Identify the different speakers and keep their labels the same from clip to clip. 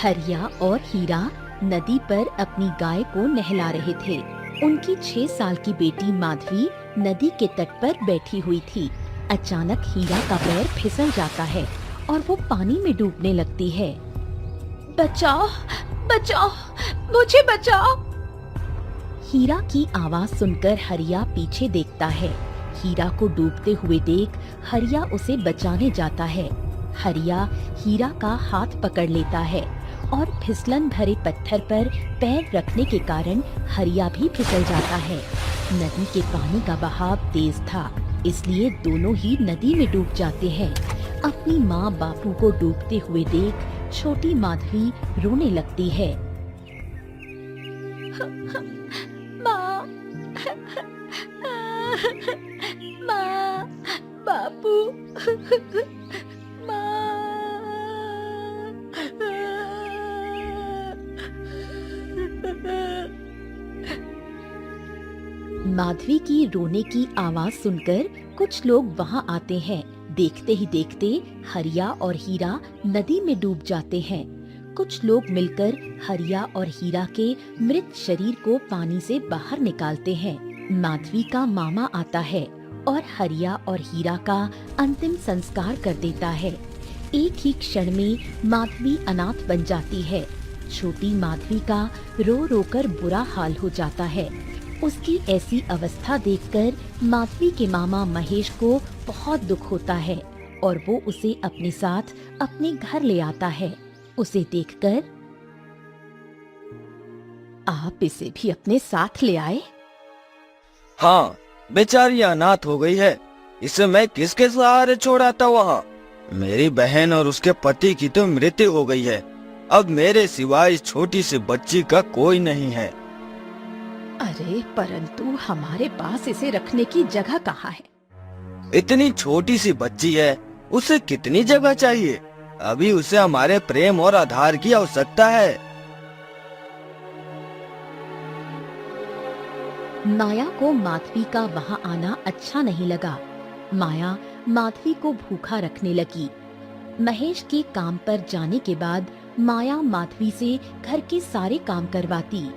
Speaker 1: हरिया और हीरा नदी पर अपनी गाय को नहला रहे थे। उनकी 6 साल की बेटी माधवी नदी के तट पर बैठी हुई थी। अचानक हीरा का पैर फिसल जाता है और वो पानी में डूबने लगती है। बचाओ, बचाओ, मुझे बचाओ। हीरा की आवाज सुनकर हरिया पीछे देखता है। हीरा को डूबते हुए देख हरिया उसे बचाने जाता है। हरिया हीरा का हाथ पकड़ लेता है और फिसलन भरे पत्थर पर पैर रखने के कारण हरिया भी फिसल जाता है। नदी के पानी का बहाव तेज था, इसलिए दोनों ही नदी में डूब जाते हैं। अपनी माँ बापू को डूबते हुए देख छोटी माधवी रोने लगती है। माँ, माँ, बापू, माधवी की रोने की आवाज सुनकर कुछ लोग वहां आते हैं। देखते ही देखते हरिया और हीरा नदी में डूब जाते हैं। कुछ लोग मिलकर हरिया और हीरा के मृत शरीर को पानी से बाहर निकालते हैं। माधवी का मामा आता है और हरिया और हीरा का अंतिम संस्कार कर देता है। एक ही क्षण में माधवी अनाथ बन जाती है। छोटी माधवी का रो रो कर बुरा हाल हो जाता है। उसकी ऐसी अवस्था देखकर माधवी के मामा महेश को बहुत दुख होता है और वो उसे अपने साथ अपने घर ले आता है। उसे देखकर, आप इसे भी अपने साथ ले आए?
Speaker 2: हाँ, बेचारी अनाथ हो गई है। इसे मैं किसके सहारे छोड़ाता वहाँ? मेरी बहन और उसके पति की तो मृत्यु हो गई है। अब मेरे सिवाय इस छोटी सी बच्ची का कोई नहीं है।
Speaker 1: अरे परंतु हमारे पास इसे रखने की जगह कहाँ है?
Speaker 2: इतनी छोटी सी बच्ची है, उसे कितनी जगह चाहिए? अभी उसे हमारे प्रेम और आधार की आवश्यकता है।
Speaker 1: माया को माधवी का वहां आना अच्छा नहीं लगा। माया माधवी को भूखा रखने लगी। महेश के काम पर जाने के बाद माया माधवी से घर के सारे काम करवाती।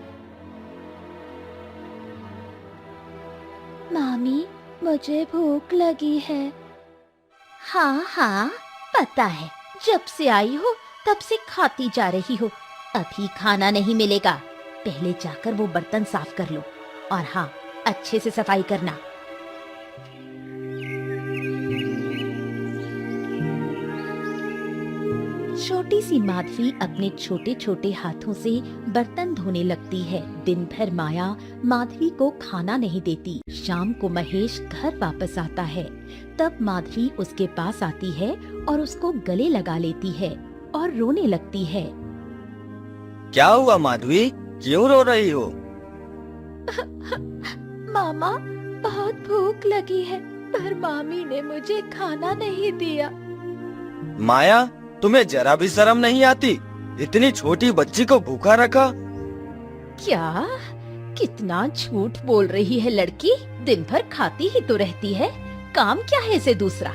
Speaker 1: मामी, मुझे भूख लगी है। हाँ हाँ, पता है, जब से आई हो तब से खाती जा रही हो। अभी खाना नहीं मिलेगा, पहले जाकर वो बर्तन साफ कर लो और हाँ, अच्छे से सफाई करना। छोटी सी माधवी अपने छोटे छोटे हाथों से बर्तन धोने लगती है। दिन भर माया माधवी को खाना नहीं देती। शाम को महेश घर वापस आता है। तब माधवी उसके पास आती है और उसको गले लगा लेती है और रोने लगती है।
Speaker 2: क्या हुआ माधवी, क्यों रो रही हो?
Speaker 1: मामा, बहुत भूख लगी है पर मामी ने मुझे खाना नहीं दिया।
Speaker 2: माया, तुम्हें जरा भी शर्म नहीं आती? इतनी छोटी बच्ची को भूखा रखा।
Speaker 1: क्या? कितना झूठ बोल रही है लड़की। दिन भर खाती ही तो रहती है, काम क्या है इसे दूसरा?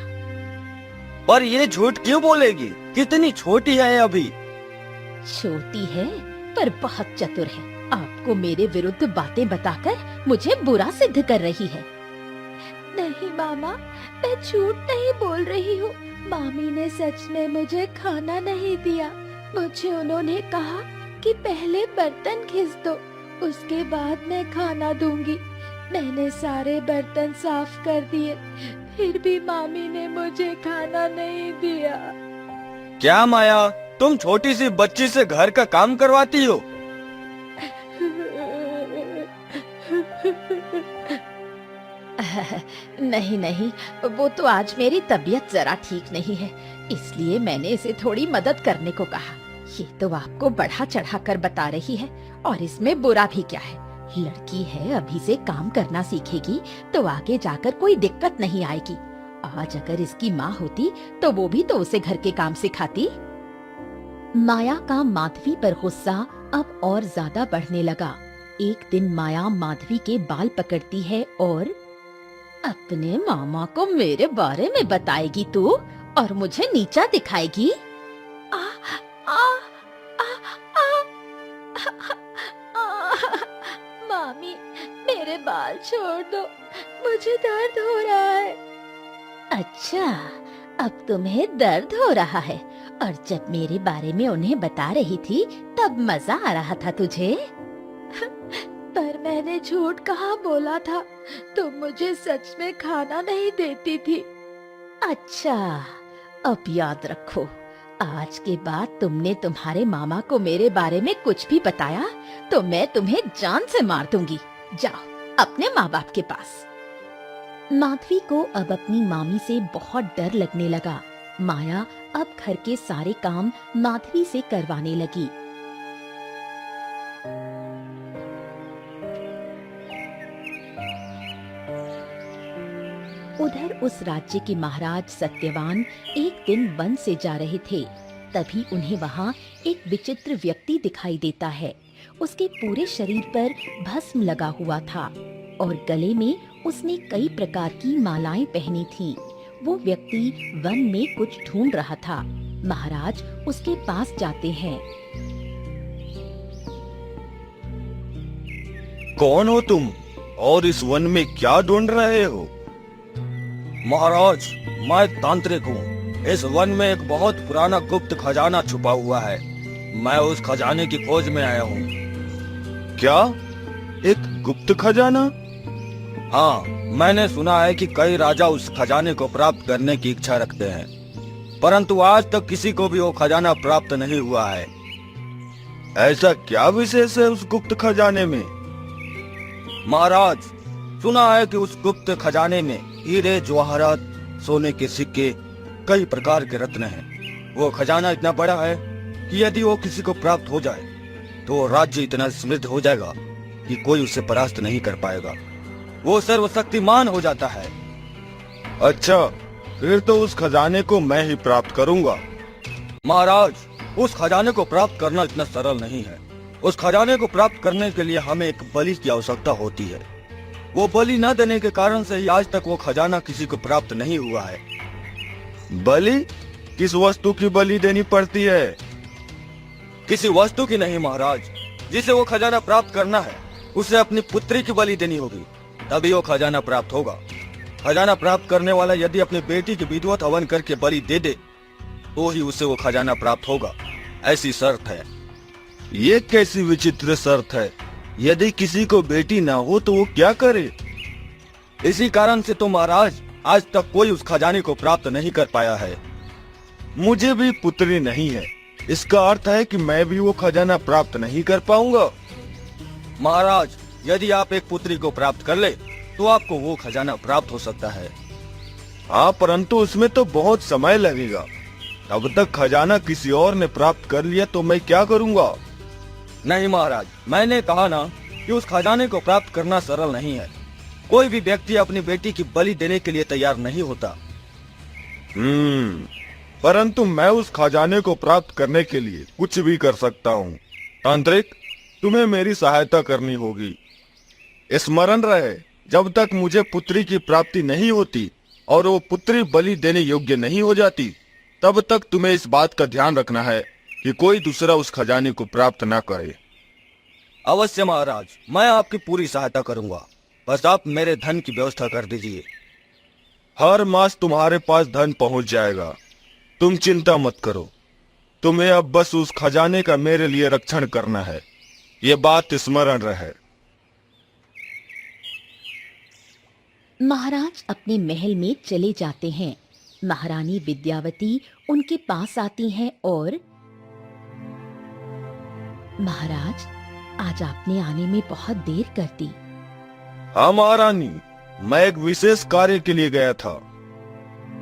Speaker 2: पर ये झूठ क्यों बोलेगी? कितनी छोटी है अभी।
Speaker 1: छोटी है पर बहुत चतुर है। आपको मेरे विरुद्ध बातें बताकर मुझे बुरा सिद्ध कर रही है। नहीं मामा, मैं झूठ नहीं बोल रही हूँ। मामी ने सच में मुझे खाना नहीं दिया। मुझे उन्होंने कहा कि पहले बर्तन घिस दो, उसके बाद मैं खाना दूंगी। मैंने सारे बर्तन साफ कर दिए, फिर भी मामी ने मुझे खाना नहीं दिया।
Speaker 2: क्या माया, तुम छोटी सी बच्ची से घर का काम करवाती हो?
Speaker 1: नहीं नहीं, वो तो आज मेरी तबीयत जरा ठीक नहीं है, इसलिए मैंने इसे थोड़ी मदद करने को कहा। ये तो आपको बढ़ा चढ़ा कर बता रही है और इसमें बुरा भी क्या है। लड़की है, अभी से काम करना सीखेगी तो आगे जाकर कोई दिक्कत नहीं आएगी। आज अगर इसकी माँ होती तो वो भी तो उसे घर के काम सिखाती। माया का माधवी पर गुस्सा अब और ज्यादा बढ़ने लगा। एक दिन माया माधवी के बाल पकड़ती है और अपने मामा को मेरे बारे में बताएगी तू और मुझे नीचा दिखाएगी। आ, आ, आ, मामी, मेरे बाल छोड़ दो, मुझे दर्द हो रहा है। अच्छा, अब तुम्हें दर्द हो रहा है, और जब मेरे बारे में उन्हें बता रही थी तब मजा आ रहा था तुझे? पर मैंने झूठ कहाँ बोला था, तुम मुझे सच में खाना नहीं देती थी। अच्छा, अब याद रखो, आज के बाद तुमने तुम्हारे मामा को मेरे बारे में कुछ भी बताया तो मैं तुम्हें जान से मार दूंगी। जाओ अपने माँ बाप के पास। माधवी को अब अपनी मामी से बहुत डर लगने लगा। माया अब घर के सारे काम माधवी से करवाने लगी। उधर उस राज्य के महाराज सत्यवान एक दिन वन से जा रहे थे। तभी उन्हें वहाँ एक विचित्र व्यक्ति दिखाई देता है। उसके पूरे शरीर पर भस्म लगा हुआ था और गले में उसने कई प्रकार की मालाएं पहनी थी। वो व्यक्ति वन में कुछ ढूंढ रहा था। महाराज उसके पास जाते हैं।
Speaker 2: कौन हो तुम और इस वन में क्या ढूंढ रहे हो? महाराज, मैं तांत्रिक हूँ। इस वन में एक बहुत पुराना गुप्त खजाना छुपा हुआ है। मैं उस खजाने की खोज में आया हूँ। क्या? एक गुप्त खजाना? हाँ, मैंने सुना है कि कई राजा उस खजाने को प्राप्त करने की इच्छा रखते हैं, परंतु आज तक किसी को भी वो खजाना प्राप्त नहीं हुआ है। ऐसा क्या विशेष है उस गुप्त खजाने में? महाराज, सुना है कि उस गुप्त खजाने में हीरे, जवाहरात, सोने के सिक्के, कई प्रकार के रत्न हैं। वो खजाना इतना बड़ा है कि यदि वो किसी को प्राप्त हो जाए तो राज्य इतना समृद्ध हो जाएगा कि कोई उसे परास्त नहीं कर पाएगा। वो सर्वशक्तिमान हो जाता है। अच्छा, फिर तो उस खजाने को मैं ही प्राप्त करूंगा। महाराज, उस खजाने को प्राप्त करना इतना सरल नहीं है। उस खजाने को प्राप्त करने के लिए हमें एक बलि की आवश्यकता होती है। वो बलि न देने के कारण से ही आज तक वो खजाना किसी को प्राप्त नहीं हुआ है। बलि? किस वस्तु की बलि देनी पड़ती है? किसी वस्तु की नहीं महाराज, जिसे वो खजाना प्राप्त करना है उसे अपनी पुत्री की बलि देनी होगी, तभी वो खजाना प्राप्त होगा। खजाना प्राप्त करने वाला यदि अपनी बेटी की विधिवत हवन करके बलि दे दे तो ही उसे वो खजाना प्राप्त होगा। ऐसी शर्त है। ये कैसी विचित्र शर्त है? यदि किसी को बेटी ना हो तो वो क्या करे? इसी कारण से तो महाराज आज तक कोई उस खजाने को प्राप्त नहीं कर पाया है। मुझे भी पुत्री नहीं है, इसका अर्थ है कि मैं भी वो खजाना प्राप्त नहीं कर पाऊंगा। महाराज, यदि आप एक पुत्री को प्राप्त कर ले तो आपको वो खजाना प्राप्त हो सकता है। हाँ, परंतु उसमें तो बहुत समय लगेगा। तब तक खजाना किसी और ने प्राप्त कर लिया तो मैं क्या करूंगा? नहीं महाराज, मैंने कहा ना कि उस खजाने को प्राप्त करना सरल नहीं है। कोई भी व्यक्ति अपनी बेटी की बलि देने के लिए तैयार नहीं होता। परंतु मैं उस खजाने को प्राप्त करने के लिए कुछ भी कर सकता हूँ। तांत्रिक, तुम्हें मेरी सहायता करनी होगी। स्मरण रहे, जब तक मुझे पुत्री की प्राप्ति नहीं होती और वो पुत्री बलि देने योग्य नहीं हो जाती, तब तक तुम्हें इस बात का ध्यान रखना है कि कोई दूसरा उस खजाने को प्राप्त न करे। अवश्य महाराज, मैं आपकी पूरी सहायता करूंगा। बस आप मेरे धन की व्यवस्था कर दीजिए। हर मास तुम्हारे पास धन पहुंच जाएगा, तुम चिंता मत करो। तुम्हें अब बस उस खजाने का मेरे लिए रक्षण करना है, ये बात स्मरण रहे।
Speaker 1: महाराज अपने महल में चले जाते हैं। महारानी विद्यावती उनके पास आती हैं और महाराज, आज आपने आने में बहुत देर कर दी।
Speaker 2: हाँ महारानी, मैं एक विशेष कार्य के लिए गया था।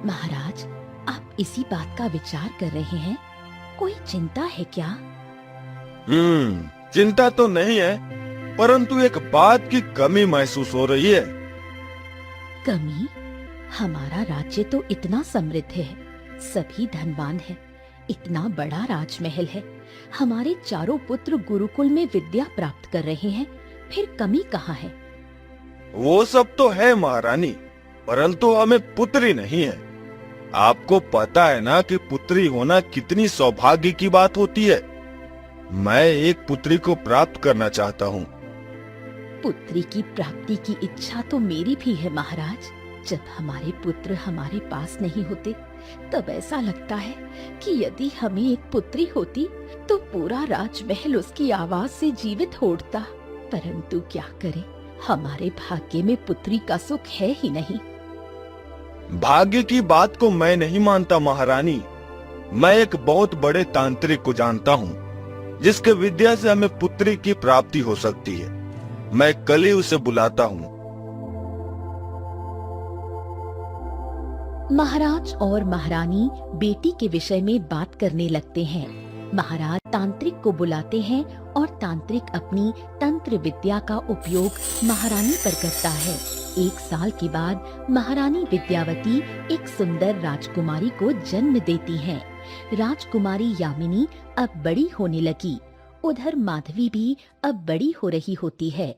Speaker 1: महाराज, आप इसी बात का विचार कर रहे हैं? कोई चिंता है क्या?
Speaker 2: चिंता तो नहीं है, परंतु एक बात की कमी महसूस हो रही है।
Speaker 1: कमी? हमारा राज्य तो इतना समृद्ध है, सभी धनवान हैं, इतना बड़ा राजमहल है, हमारे चारों पुत्र गुरुकुल में विद्या प्राप्त कर रहे हैं, फिर कमी कहाँ है?
Speaker 2: वो सब तो है महारानी, परंतु हमें पुत्री नहीं है। आपको पता है ना कि पुत्री होना कितनी सौभाग्य की बात होती है। मैं एक पुत्री को प्राप्त करना चाहता हूँ।
Speaker 1: पुत्री की प्राप्ति की इच्छा तो मेरी भी है महाराज। जब हमारे पुत्र हमारे पास नहीं होते तब ऐसा लगता है कि यदि हमें एक पुत्री होती तो पूरा राजमहल उसकी आवाज से जीवित हो उठता। परंतु क्या करें, हमारे भाग्य में पुत्री का सुख है ही नहीं।
Speaker 3: भाग्य की बात को मैं नहीं मानता महारानी। मैं एक बहुत बड़े तांत्रिक को जानता हूँ जिसके विद्या से हमें पुत्री की प्राप्ति हो सकती है। मैं कल ही उसे बुलाता हूँ।
Speaker 1: महाराज और महारानी बेटी के विषय में बात करने लगते हैं। महाराज तांत्रिक को बुलाते हैं और तांत्रिक अपनी तंत्र विद्या का उपयोग महारानी पर करता है। 1 साल के बाद महारानी विद्यावती एक सुंदर राजकुमारी को जन्म देती हैं। राजकुमारी यामिनी अब बड़ी होने लगी। उधर माधवी भी अब बड़ी हो रही होती है।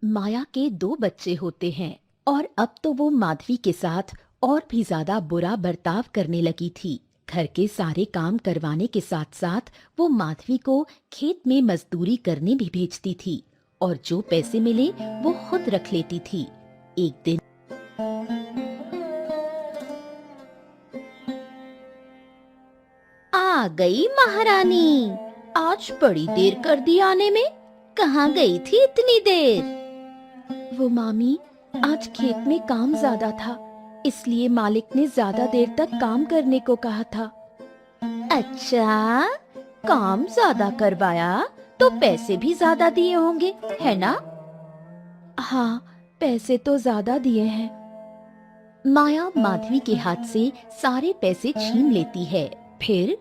Speaker 1: माया के 2 बच्चे होते हैं और अब तो वो माधवी के साथ और भी ज्यादा बुरा बर्ताव करने लगी थी। घर के सारे काम करवाने के साथ साथ वो माधवी को खेत में मजदूरी करने भी भेजती थी और जो पैसे मिले वो खुद रख लेती थी। एक दिन आ गई महारानी। आज बड़ी देर कर दी आने में। कहाँ गई थी इतनी देर? वो मामी, आज खेत में काम ज्यादा था, इसलिए मालिक ने ज्यादा देर तक काम करने को कहा था। अच्छा, काम ज्यादा करवाया तो पैसे भी ज्यादा दिए होंगे, है ना? हाँ, पैसे तो ज्यादा दिए हैं। माया माधवी के हाथ से सारे पैसे छीन लेती है। फिर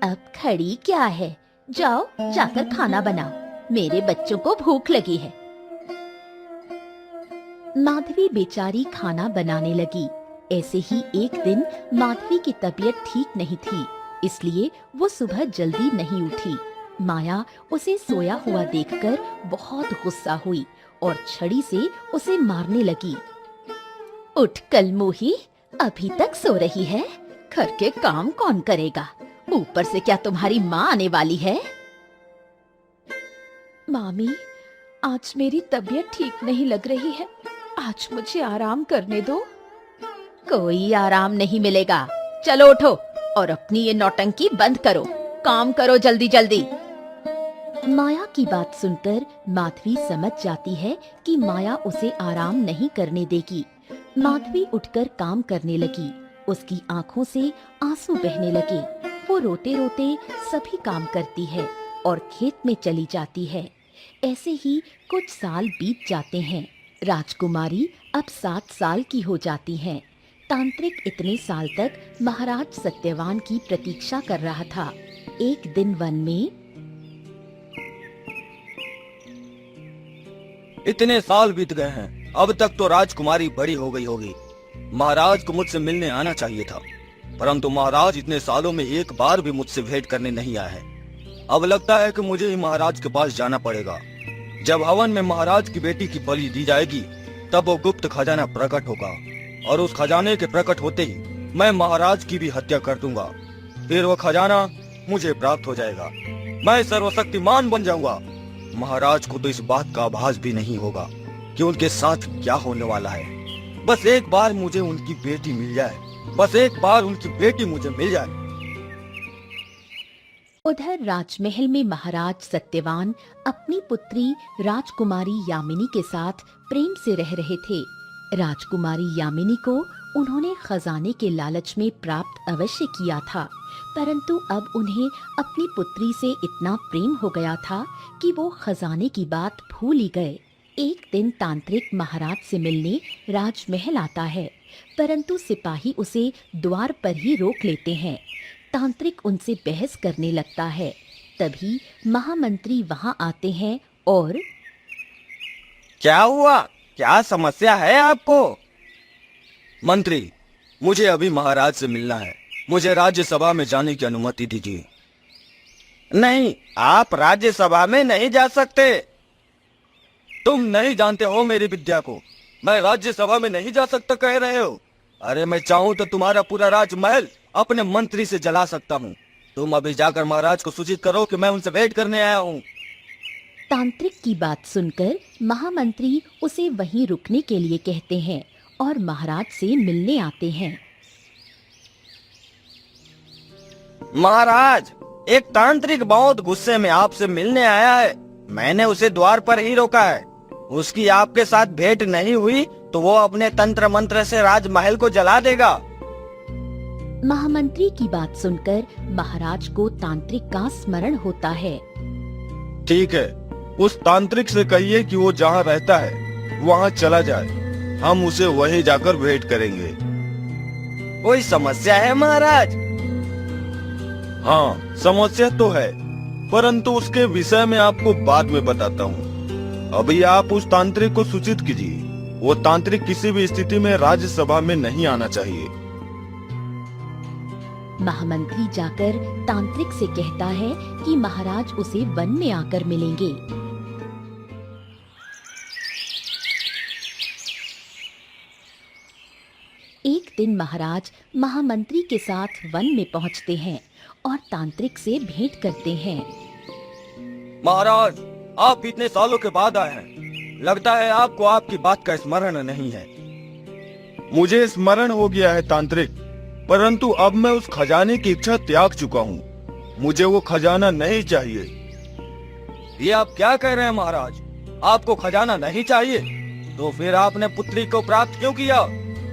Speaker 1: अब खड़ी क्या है, जाओ जाकर खाना बनाओ, मेरे बच्चों को भूख लगी है। माधवी बेचारी खाना बनाने लगी। ऐसे ही एक दिन माधवी की तबीयत ठीक नहीं थी, इसलिए वो सुबह जल्दी नहीं उठी। माया उसे सोया हुआ देखकर बहुत गुस्सा हुई और छड़ी से उसे मारने लगी। उठ कलमुही, अभी तक सो रही है? घर के काम कौन करेगा? ऊपर से क्या तुम्हारी माँ आने वाली है? मामी, आज मेरी तबीयत ठीक नहीं लग रही है, आज मुझे आराम करने दो। कोई आराम नहीं मिलेगा। चलो उठो और अपनी ये नौटंकी बंद करो, काम करो जल्दी जल्दी। माया की बात सुनकर माधवी समझ जाती है कि माया उसे आराम नहीं करने देगी। माधवी उठकर काम करने लगी। उसकी आंखों से आंसू बहने लगे। वो रोते रोते सभी काम करती है और खेत में चली जाती है। ऐसे ही कुछ साल बीत जाते हैं। राजकुमारी अब 7 साल की हो जाती हैं। तांत्रिक इतने साल तक महाराज सत्यवान की प्रतीक्षा कर रहा था। एक दिन वन में
Speaker 2: इतने साल बीत गए हैं, अब तक तो राजकुमारी बड़ी हो गई होगी। महाराज को मुझसे मिलने आना चाहिए था, परंतु महाराज इतने सालों में एक बार भी मुझसे भेंट करने नहीं आए हैं। अब लगता है कि मुझे ही महाराज के पास जाना पड़ेगा। जब हवन में महाराज की बेटी की बलि दी जाएगी तब वो गुप्त खजाना प्रकट होगा और उस खजाने के प्रकट होते ही मैं महाराज की भी हत्या कर दूंगा। फिर वो खजाना मुझे प्राप्त हो जाएगा, मैं सर्वशक्तिमान बन जाऊंगा। महाराज को तो इस बात का आभास भी नहीं होगा कि उनके साथ क्या होने वाला है। बस एक बार मुझे उनकी बेटी मिल जाए, बस एक बार उनकी बेटी मुझे मिल जाए।
Speaker 1: उधर राजमहल में महाराज सत्यवान अपनी पुत्री राजकुमारी यामिनी के साथ प्रेम से रह रहे थे। राजकुमारी यामिनी को उन्होंने खजाने के लालच में प्राप्त अवश्य किया था, परंतु अब उन्हें अपनी पुत्री से इतना प्रेम हो गया था कि वो खजाने की बात भूल ही गए। एक दिन तांत्रिक महाराज से मिलने राजमहल आता है, परंतु सिपाही उसे द्वार पर ही रोक लेते हैं। तांत्रिक उनसे बहस करने लगता है। तभी महामंत्री वहां आते हैं और
Speaker 2: क्या हुआ, क्या समस्या है आपको? मंत्री, मुझे अभी महाराज से मिलना है, मुझे राज्यसभा में जाने की अनुमति दीजिए। नहीं, आप राज्यसभा में नहीं जा सकते। तुम नहीं जानते हो मेरी विद्या को, मैं राज्यसभा में नहीं जा सकता कह रहे हो? अरे मैं चाहूं तो तुम्हारा पूरा राजमहल अपने मंत्री से जला सकता हूँ। तुम अभी जाकर महाराज को सूचित करो कि मैं उनसे भेंट करने आया हूँ।
Speaker 1: तांत्रिक की बात सुनकर महामंत्री उसे वहीं रुकने के लिए कहते हैं और महाराज से मिलने आते हैं।
Speaker 2: महाराज, एक तांत्रिक बहुत गुस्से में आपसे मिलने आया है। मैंने उसे द्वार पर ही रोका है। उसकी आपके साथ भेंट नहीं हुई तो वो अपने तंत्र मंत्र से राजमहल को जला देगा।
Speaker 1: महामंत्री की बात सुनकर महाराज को तांत्रिक का स्मरण होता है।
Speaker 3: ठीक है, उस तांत्रिक से कहिए कि वो जहाँ रहता है वहाँ चला जाए। हम उसे वहीं जाकर भेंट करेंगे।
Speaker 2: कोई समस्या है महाराज?
Speaker 3: हाँ, समस्या तो है, परंतु उसके विषय में आपको बाद में बताता हूँ। अभी आप उस तांत्रिक को सूचित कीजिए। वो तांत्रिक किसी भी स्थिति में राज्यसभा में नहीं आना चाहिए।
Speaker 1: महामंत्री जाकर तांत्रिक से कहता है कि महाराज उसे वन में आकर मिलेंगे। एक दिन महाराज महामंत्री के साथ वन में पहुंचते हैं और तांत्रिक से भेंट करते हैं।
Speaker 2: महाराज, आप इतने सालों के बाद आए हैं। लगता है आपको आपकी बात का स्मरण नहीं है।
Speaker 3: मुझे स्मरण हो गया है तांत्रिक, परंतु अब मैं उस खजाने की इच्छा त्याग चुका हूँ। मुझे वो खजाना नहीं चाहिए।
Speaker 2: ये आप क्या कह रहे हैं महाराज? आपको खजाना नहीं चाहिए? तो फिर आपने पुत्री को प्राप्त क्यों किया?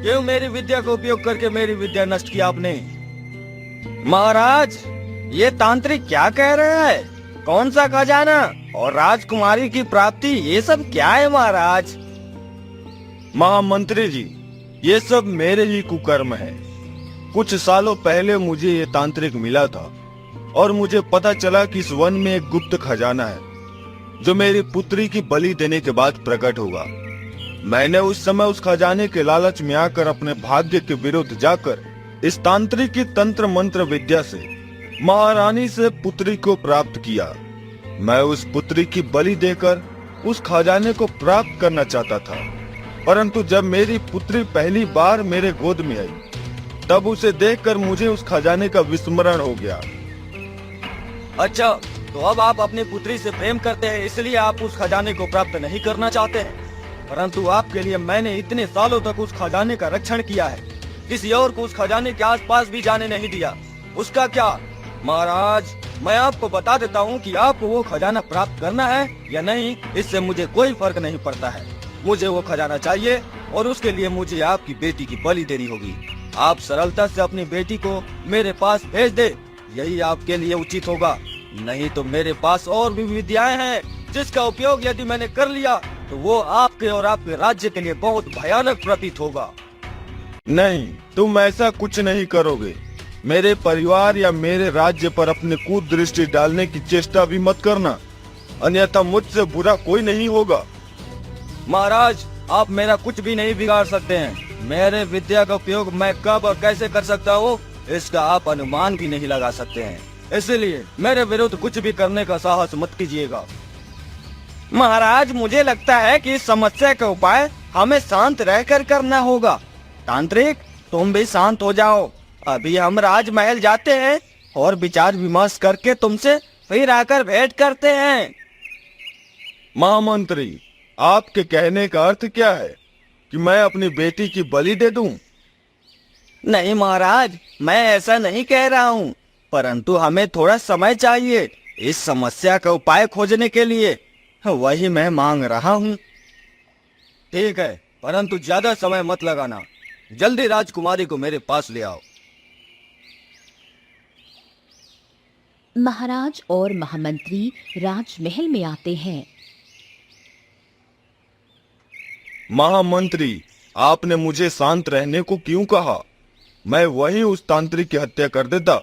Speaker 2: क्यों मेरी विद्या का उपयोग करके मेरी विद्या नष्ट किया आपने? महाराज, ये तांत्रिक क्या कह रहे हैं? कौन सा खजाना और राजकुमारी की प्राप्ति, ये सब क्या है महाराज?
Speaker 3: महामंत्री जी, ये सब मेरे ही कुकर्म है। कुछ सालों पहले मुझे ये तांत्रिक मिला था और मुझे पता चला कि इस वन में एक गुप्त खजाना है जो मेरी पुत्री की बलि देने के बाद प्रकट होगा। मैंने उस समय उस खजाने के लालच में आकर अपने भाग्य के विरुद्ध जाकर इस तांत्रिक की तंत्र मंत्र विद्या से महारानी से पुत्री को प्राप्त किया। मैं उस पुत्री की बलि देकर उस खजाने को प्राप्त करना चाहता था, परंतु जब मेरी पुत्री पहली बार मेरे गोद में आई तब उसे देखकर मुझे उस खजाने का विस्मरण हो गया।
Speaker 2: अच्छा, तो अब आप अपनी पुत्री से प्रेम करते हैं, इसलिए आप उस खजाने को प्राप्त नहीं करना चाहते हैं। परंतु आपके लिए मैंने इतने सालों तक उस खजाने का रक्षण किया है। किसी और को उस खजाने के आसपास भी जाने नहीं दिया। उसका क्या? महाराज, मैं आपको बता देता हूँ कि आपको वो खजाना प्राप्त करना है या नहीं, इससे मुझे कोई फर्क नहीं पड़ता है। मुझे वो खजाना चाहिए और उसके लिए मुझे आपकी बेटी की बलि देनी होगी। आप सरलता से अपनी बेटी को मेरे पास भेज दे, यही आपके लिए उचित होगा। नहीं तो मेरे पास और भी विद्याएं हैं जिसका उपयोग यदि मैंने कर लिया तो वो आपके और आपके राज्य के लिए बहुत भयानक प्रतीत होगा।
Speaker 3: नहीं, तुम ऐसा कुछ नहीं करोगे। मेरे परिवार या मेरे राज्य पर अपने कुदृष्टि डालने की चेष्टा भी मत करना, अन्यथा मुझसे बुरा कोई नहीं होगा।
Speaker 2: महाराज, आप मेरा कुछ भी नहीं बिगाड़ सकते हैं। मेरे विद्या का उपयोग मैं कब और कैसे कर सकता हूँ इसका आप अनुमान भी नहीं लगा सकते हैं। इसलिए मेरे विरुद्ध कुछ भी करने का साहस मत कीजिएगा। महाराज, मुझे लगता है कि इस समस्या का उपाय हमें शांत रहकर करना होगा। तांत्रिक, तुम भी शांत हो जाओ। अभी हम राजमहल जाते हैं और विचार विमर्श करके तुमसे फिर आकर भेंट करते हैं।
Speaker 3: महामंत्री, आपके कहने का अर्थ क्या है कि मैं अपनी बेटी की बलि दे दूं?
Speaker 2: नहीं महाराज, मैं ऐसा नहीं कह रहा हूँ, परंतु हमें थोड़ा समय चाहिए इस समस्या का उपाय खोजने के लिए। वही मैं मांग रहा हूँ। ठीक है, परंतु ज्यादा समय मत लगाना। जल्दी राजकुमारी को मेरे पास ले आओ।
Speaker 1: महाराज और महामंत्री राजमहल में आते हैं।
Speaker 3: महामंत्री, आपने मुझे शांत रहने को क्यों कहा? मैं वहीं उस तांत्रिक की हत्या कर देता।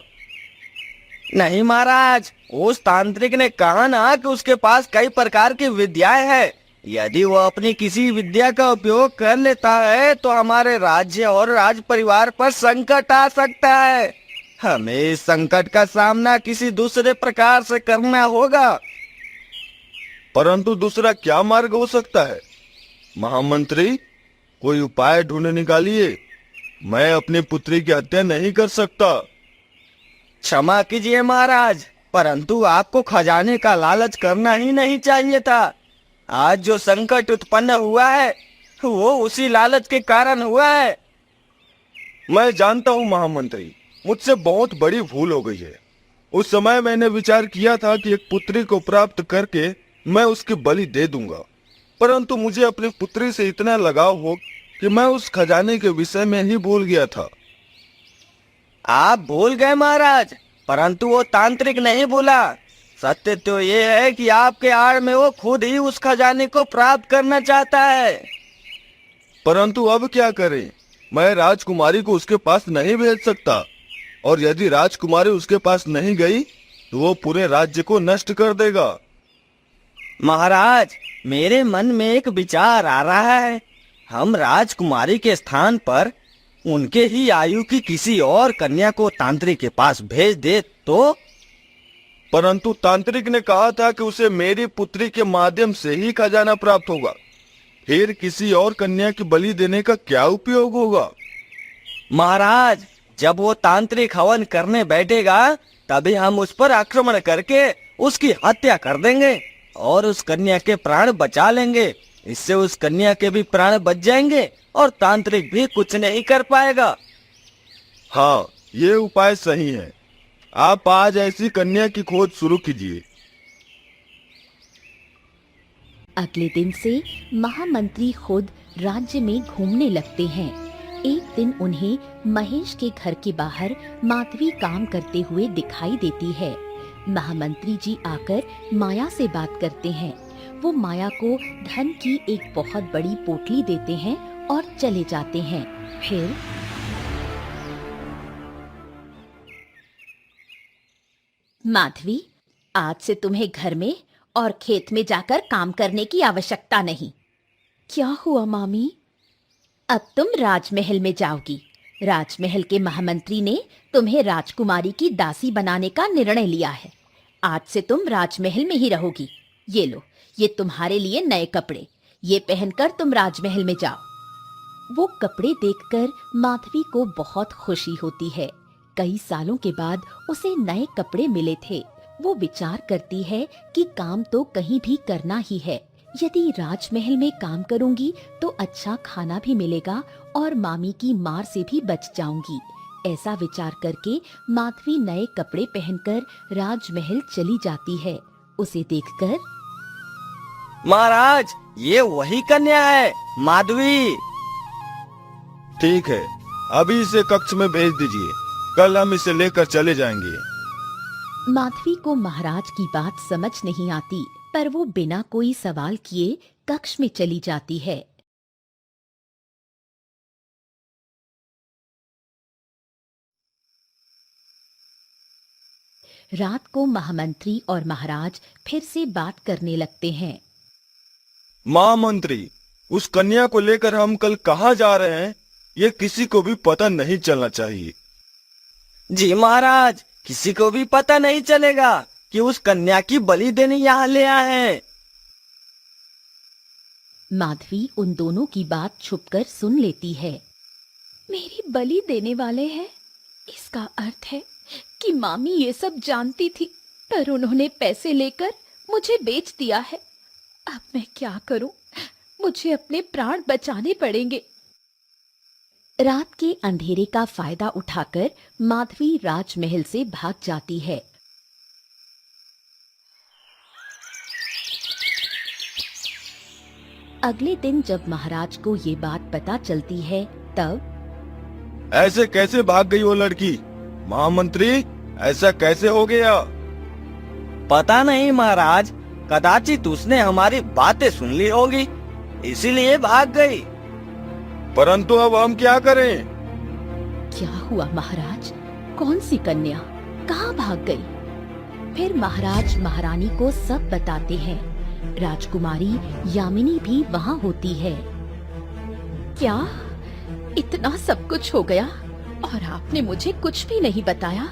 Speaker 2: नहीं महाराज, उस तांत्रिक ने कहा ना कि उसके पास कई प्रकार की विद्याएं हैं। यदि वो अपनी किसी विद्या का उपयोग कर लेता है तो हमारे राज्य और राज परिवार पर संकट आ सकता है। हमें इस संकट का सामना किसी दूसरे प्रकार से करना होगा।
Speaker 3: परंतु दूसरा क्या मार्ग हो सकता है? महामंत्री, कोई उपाय ढूंढ निकालिए। मैं अपनी पुत्री की हत्या नहीं कर सकता।
Speaker 2: क्षमा कीजिए महाराज, परंतु आपको खजाने का लालच करना ही नहीं चाहिए था। आज जो संकट उत्पन्न हुआ है वो उसी लालच के कारण हुआ है।
Speaker 3: मैं जानता हूँ महामंत्री, मुझसे बहुत बड़ी भूल हो गई है। उस समय मैंने विचार किया था कि एक पुत्री को प्राप्त करके मैं उसकी बलि दे दूंगा, परंतु मुझे अपनी पुत्री से इतना लगाव हो कि मैं उस खजाने के विषय में ही भूल गया था।
Speaker 2: आप भूल गए महाराज, परंतु वो तांत्रिक नहीं भूला। सत्य तो ये है कि आपके आड़ में वो खुद ही उस खजाने को प्राप्त करना चाहता है।
Speaker 3: परंतु अब क्या करें? मैं राजकुमारी को उसके पास नहीं भेज सकता, और यदि राजकुमारी उसके पास नहीं गई तो वो पूरे राज्य को नष्ट कर देगा।
Speaker 2: महाराज, मेरे मन में एक विचार आ रहा है। हम राजकुमारी के स्थान पर उनके ही आयु की किसी और कन्या को तांत्रिक के पास भेज दे तो?
Speaker 3: परंतु तांत्रिक ने कहा था कि उसे मेरी पुत्री के माध्यम से ही खजाना प्राप्त होगा। फिर किसी और कन्या की बलि देने का क्या उपयोग होगा?
Speaker 2: महाराज, जब वो तांत्रिक हवन करने बैठेगा तभी हम उस पर आक्रमण करके उसकी हत्या कर देंगे और उस कन्या के प्राण बचा लेंगे। इससे उस कन्या के भी प्राण बच जाएंगे और तांत्रिक भी कुछ नहीं कर पाएगा।
Speaker 3: हाँ, ये उपाय सही है। आप आज ऐसी कन्या की खोज शुरू कीजिए।
Speaker 1: अगले दिन से महामंत्री खुद राज्य में घूमने लगते हैं। एक दिन उन्हें महेश के घर के बाहर माधवी काम करते हुए दिखाई देती है। महामंत्री जी आकर माया से बात करते हैं। वो माया को धन की एक बहुत बड़ी पोटली देते हैं और चले जाते हैं। फिर माधवी, आज से तुम्हें घर में और खेत में जाकर काम करने की आवश्यकता नहीं। क्या हुआ मामी? अब तुम राजमहल में जाओगी। राजमहल के महामंत्री ने तुम्हें राजकुमारी की दासी बनाने का निर्णय लिया है। आज से तुम राजमहल में ही रहोगी। ये लो, ये तुम्हारे लिए नए कपड़े। ये पहनकर तुम राजमहल में जाओ। वो कपड़े देखकर माधवी को बहुत खुशी होती है। कई सालों के बाद उसे नए कपड़े मिले थे। वो विचार करती है कि काम तो कहीं भी करना ही है। यदि राजमहल में काम करूंगी तो अच्छा खाना भी मिलेगा और मामी की मार से भी बच जाऊंगी। ऐसा विचार करके माधवी नए कपड़े पहनकर राजमहल चली जाती है। उसे देखकर,
Speaker 2: महाराज, ये वही कन्या है, माधवी।
Speaker 3: ठीक है, अभी इसे कक्ष में भेज दीजिए। कल हम इसे लेकर चले जाएंगे।
Speaker 1: माधवी को महाराज की बात समझ नहीं आती, पर वो बिना कोई सवाल किए कक्ष में चली जाती है। रात को महामंत्री और महाराज फिर से बात करने लगते हैं।
Speaker 3: महामंत्री, उस कन्या को लेकर हम कल कहाँ जा रहे हैं, ये किसी को भी पता नहीं चलना चाहिए।
Speaker 2: जी महाराज, किसी को भी पता नहीं चलेगा कि उस कन्या की बलि देने यहाँ ले आए हैं।
Speaker 1: माधवी उन दोनों की बात छुपकर सुन लेती है। मेरी बलि देने वाले हैं, इसका अर्थ है कि मामी ये सब जानती थी, पर उन्होंने पैसे लेकर मुझे बेच दिया है। अब मैं क्या करूं? मुझे अपने प्राण बचाने पड़ेंगे। रात के अंधेरे का फायदा उठाकर माधवी राजमहल से भाग जाती है। अगले दिन जब महाराज को ये बात पता चलती है तब,
Speaker 3: ऐसे कैसे भाग गई वो लड़की? महामंत्री, ऐसा कैसे हो गया?
Speaker 2: पता नहीं महाराज, कदाचित उसने हमारी बातें सुन ली होगी, इसीलिए भाग गई।
Speaker 3: परंतु अब हम क्या करें?
Speaker 1: क्या हुआ महाराज? कौन सी कन्या कहाँ भाग गई? फिर महाराज महारानी को सब बताते हैं। राजकुमारी यामिनी भी वहाँ होती है। क्या इतना सब कुछ हो गया और आपने मुझे कुछ भी नहीं बताया?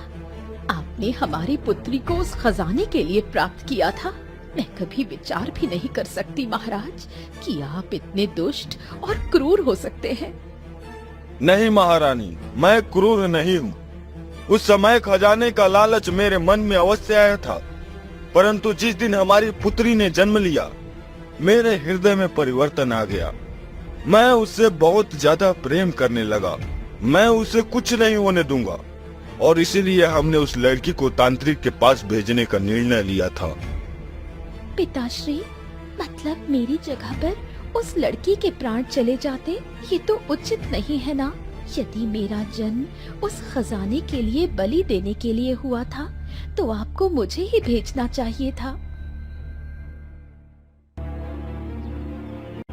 Speaker 1: आपने हमारी पुत्री को उस खजाने के लिए प्राप्त किया था। मैं कभी विचार भी नहीं कर सकती महाराज कि आप इतने दुष्ट और क्रूर हो सकते हैं।
Speaker 3: नहीं महारानी, मैं क्रूर नहीं हूँ। उस समय खजाने का लालच मेरे मन में अवश्य आया था, परंतु जिस दिन हमारी पुत्री ने जन्म लिया, मेरे हृदय में परिवर्तन आ गया। मैं उससे बहुत ज्यादा प्रेम करने लगा। मैं उसे कुछ नहीं होने दूंगा, और इसीलिए हमने उस लड़की को तांत्रिक के पास भेजने का निर्णय लिया था।
Speaker 1: पिताश्री, मतलब मेरी जगह पर उस लड़की के प्राण चले जाते, ये तो उचित नहीं है ना। यदि मेरा जन्म उस खजाने के लिए बलि देने के लिए हुआ था, तो आपको मुझे ही भेजना चाहिए था।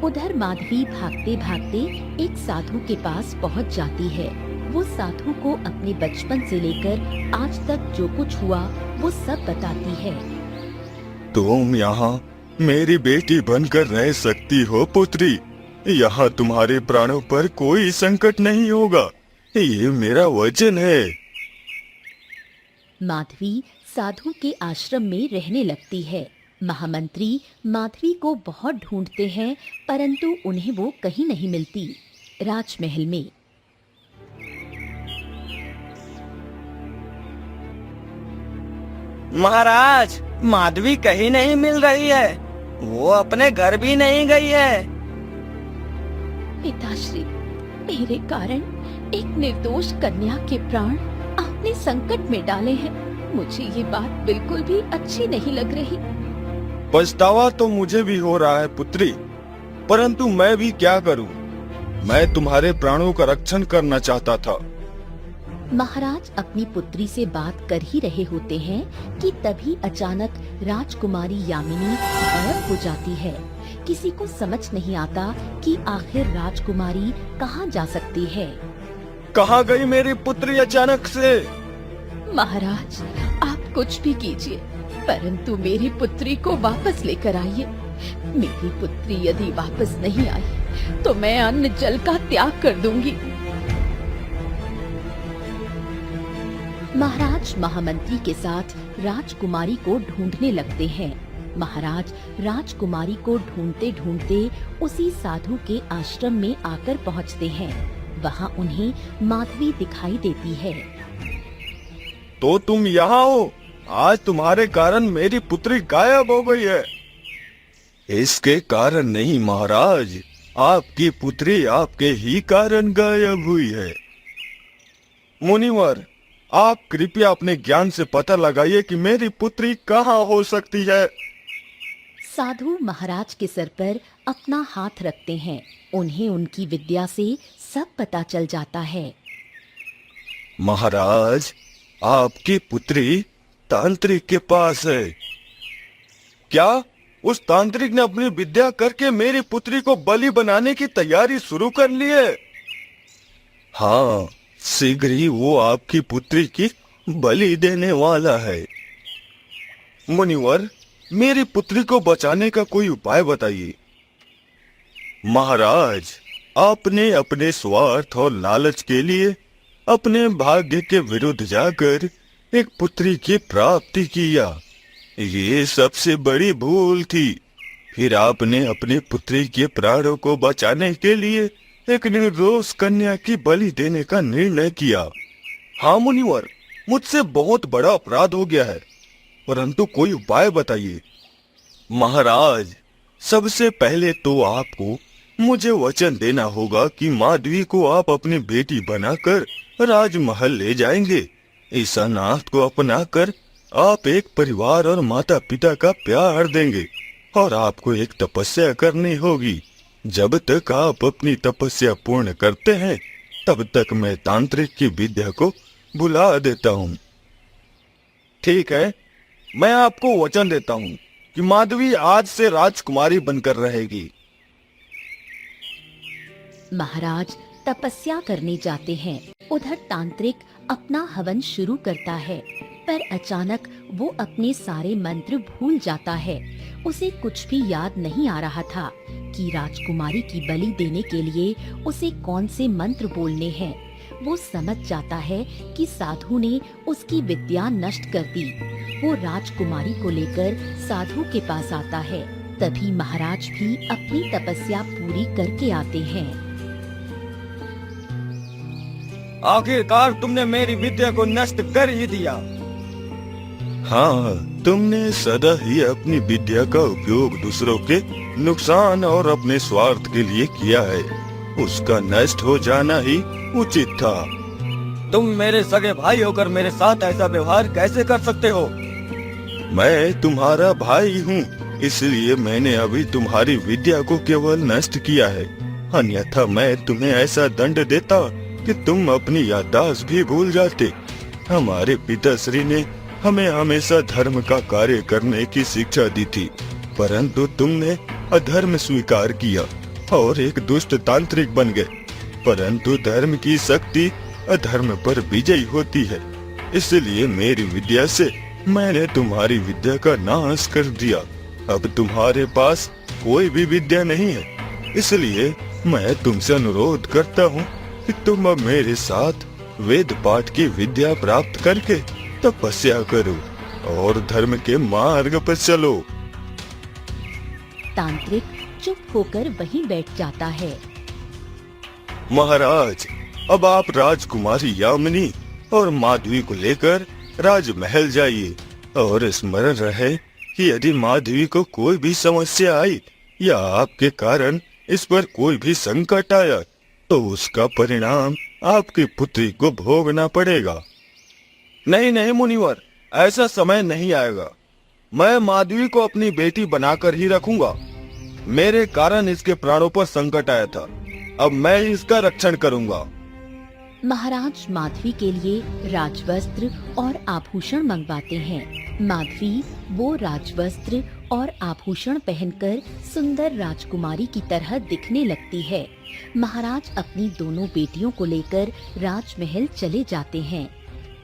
Speaker 1: उधर माधवी भागते भागते एक साधु के पास पहुंच जाती है। वो साधु को अपने बचपन से लेकर आज तक जो कुछ हुआ वो सब बताती है।
Speaker 3: तुम यहाँ मेरी बेटी बनकर रह सकती हो पुत्री। यहाँ तुम्हारे प्राणों पर कोई संकट नहीं होगा, ये मेरा वचन है।
Speaker 1: माधवी साधु के आश्रम में रहने लगती है। महामंत्री माधवी को बहुत ढूंढते हैं, परंतु उन्हें वो कहीं नहीं मिलती। राजमहल में
Speaker 2: महाराज, माधवी कहीं नहीं मिल रही है। वो अपने घर भी नहीं गई है।
Speaker 1: पिताश्री, मेरे कारण एक निर्दोष कन्या के प्राण आपने संकट में डाले हैं। मुझे ये बात बिल्कुल भी अच्छी नहीं लग रही।
Speaker 3: पछतावा तो मुझे भी हो रहा है पुत्री, परंतु मैं भी क्या करूं? मैं तुम्हारे प्राणों का रक्षण करना चाहता था।
Speaker 1: महाराज अपनी पुत्री से बात कर ही रहे होते हैं कि तभी अचानक राजकुमारी यामिनी गायब हो जाती है। किसी को समझ नहीं आता कि आखिर राजकुमारी कहाँ जा सकती है।
Speaker 3: कहाँ गई मेरी पुत्री अचानक से?
Speaker 1: महाराज, आप कुछ भी कीजिए, परंतु मेरी पुत्री को वापस लेकर आइए। मेरी पुत्री यदि वापस नहीं आई तो मैं अन्न जल का त्याग कर दूंगी। महाराज महामंत्री के साथ राजकुमारी को ढूंढने लगते हैं। महाराज राजकुमारी को ढूंढते ढूंढते उसी साधु के आश्रम में आकर पहुंचते हैं। वहां उन्हें माधवी दिखाई देती है।
Speaker 3: तो तुम यहाँ हो? आज तुम्हारे कारण मेरी पुत्री गायब हो गई है। इसके कारण नहीं महाराज, आपकी पुत्री आपके ही कारण गायब हुई है। मुनिवर, आप कृपया अपने ज्ञान से पता लगाइए कि मेरी पुत्री कहाँ हो सकती है।
Speaker 1: साधु महाराज के सर पर अपना हाथ रखते हैं। उन्हें उनकी विद्या से सब पता चल जाता है।
Speaker 3: महाराज, आपकी पुत्री तांत्रिक के पास है। क्या उस तांत्रिक ने अपनी विद्या करके मेरी पुत्री को बलि बनाने की तैयारी शुरू कर ली है? हाँ, शीघ्र ही वो आपकी पुत्री की बलि देने वाला है। मुनिवर, मेरी पुत्री को बचाने का कोई उपाय बताइए। महाराज, आपने अपने स्वार्थ और लालच के लिए अपने भाग्य के विरुद्ध जाकर एक पुत्री की प्राप्ति किया। ये सबसे बड़ी भूल थी। फिर आपने अपनी पुत्री के प्राणों को बचाने के लिए एक निर्दोष कन्या की बलि देने का निर्णय किया। हाँ मुनिवर, मुझसे बहुत बड़ा अपराध हो गया है, परंतु कोई उपाय बताइए। महाराज, सबसे पहले तो आपको मुझे वचन देना होगा कि माधवी को आप अपनी बेटी बनाकर राजमहल ले जाएंगे। इस अनाथ को अपनाकर आप एक परिवार और माता पिता का प्यार देंगे, और आपको एक तपस्या करनी होगी। जब तक आप अपनी तपस्या पूर्ण करते हैं, तब तक मैं तांत्रिक की विद्या को बुला देता हूँ। ठीक है, मैं आपको वचन देता हूँ कि माधवी आज से राजकुमारी बनकर रहेगी।
Speaker 1: महाराज तपस्या करने जाते हैं। उधर तांत्रिक अपना हवन शुरू करता है, पर अचानक वो अपने सारे मंत्र भूल जाता है। उसे कुछ भी याद नहीं आ रहा था कि राजकुमारी की बलि देने के लिए उसे कौन से मंत्र बोलने हैं। वो समझ जाता है कि साधु ने उसकी विद्या नष्ट कर दी। वो राजकुमारी को लेकर साधु के पास आता है। तभी महाराज भी अपनी तपस्या पूरी करके आते हैं।
Speaker 2: आखिरकार तुमने मेरी विद्या को नष्ट कर ही दिया।
Speaker 3: हाँ, तुमने सदा ही अपनी विद्या का उपयोग दूसरों के नुकसान और अपने स्वार्थ के लिए किया है। उसका नष्ट हो जाना ही उचित था।
Speaker 2: तुम मेरे सगे भाई होकर मेरे साथ ऐसा व्यवहार कैसे कर सकते हो?
Speaker 3: मैं तुम्हारा भाई हूँ, इसलिए मैंने अभी तुम्हारी विद्या को केवल नष्ट किया है। अन्यथा मैं तुम्हें ऐसा दंड देता कि तुम अपनी याददाश्त भी भूल जाते। हमारे पिताश्री ने हमें हमेशा धर्म का कार्य करने की शिक्षा दी थी, परंतु तुमने अधर्म स्वीकार किया और एक दुष्ट तांत्रिक बन गए। परंतु धर्म की शक्ति अधर्म पर विजयी होती है, इसलिए मेरी विद्या से मैंने तुम्हारी विद्या का नाश कर दिया। अब तुम्हारे पास कोई भी विद्या नहीं है, इसलिए मैं तुमसे अनुरोध करता हूँ कि तुम अब मेरे साथ वेद पाठ की विद्या प्राप्त करके तपस्या करो और धर्म के मार्ग पर चलो।
Speaker 1: तांत्रिक चुप होकर वहीं बैठ जाता है।
Speaker 3: महाराज, अब आप राजकुमारी यामिनी और माधवी को लेकर राजमहल जाइए और स्मरण रहे कि यदि माधवी को कोई भी समस्या आई या आपके कारण इस पर कोई भी संकट आया तो उसका परिणाम आपकी पुत्री को भोगना पड़ेगा।
Speaker 2: नहीं नहीं मुनिवर, ऐसा समय नहीं आएगा। मैं माधवी को अपनी बेटी बनाकर ही रखूंगा। मेरे कारण इसके प्राणों पर संकट आया था, अब मैं इसका रक्षण करूंगा।
Speaker 1: महाराज माधवी के लिए राजवस्त्र और आभूषण मंगवाते हैं। माधवी वो राजवस्त्र और आभूषण पहनकर सुंदर राजकुमारी की तरह दिखने लगती है। महाराज अपनी दोनों बेटियों को लेकर राजमहल चले जाते हैं।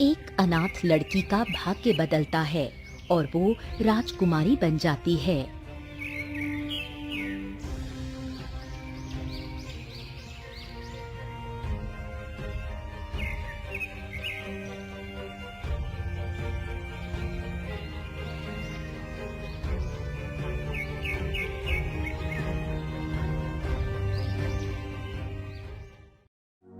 Speaker 1: एक अनाथ लड़की का भाग्य बदलता है और वो राजकुमारी बन जाती है।